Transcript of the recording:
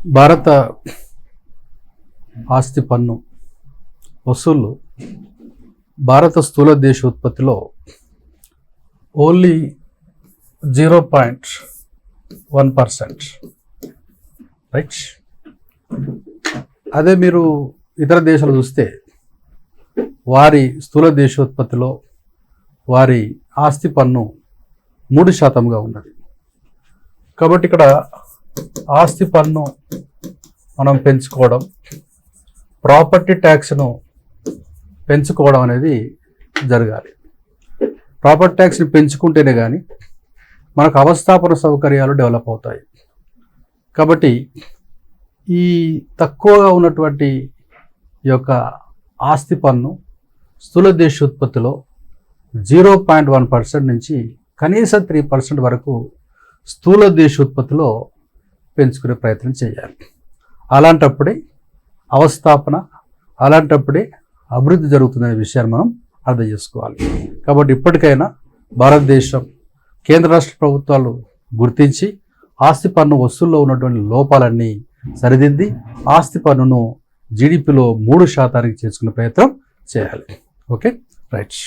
భారత ఆస్తి పన్ను వసూళ్లు భారత స్థూల దేశోత్పత్తిలో ఓన్లీ 0.1%, రైట్. అదే మీరు ఇతర దేశాలు చూస్తే వారి స్థూల దేశోత్పత్తిలో వారి ఆస్తి పన్ను 3%గా ఉన్నది. కాబట్టి ఇక్కడ ఆస్తి పన్ను మనం పెంచుకోవడం, ప్రాపర్టీ ట్యాక్స్ను పెంచుకోవడం అనేది జరగాలి. ప్రాపర్టీ ట్యాక్స్ని పెంచుకుంటేనే కానీ మనకు అవస్థాపన సౌకర్యాలు డెవలప్ అవుతాయి. కాబట్టి ఈ తక్కువగా ఉన్నటువంటి ఈ యొక్క ఆస్తి పన్ను స్థూల దేశోత్పత్తిలో 0.1% నుంచి కనీసం 3% వరకు స్థూల దేశోత్పత్తిలో పెంచుకునే ప్రయత్నం చేయాలి. అలాంటప్పుడే అవస్థాపన, అలాంటప్పుడే అభివృద్ధి జరుగుతుందనే విషయాన్ని మనం అర్థం చేసుకోవాలి. కాబట్టి ఇప్పటికైనా భారతదేశం కేంద్ర రాష్ట్ర ప్రభుత్వాలు గుర్తించి ఆస్తి పన్ను వసూల్లో ఉన్నటువంటి లోపాలన్నీ సరిదిద్ది ఆస్తి పన్నును జీడిపిలో 3% చేర్చుకునే ప్రయత్నం చేయాలి. Okay, right.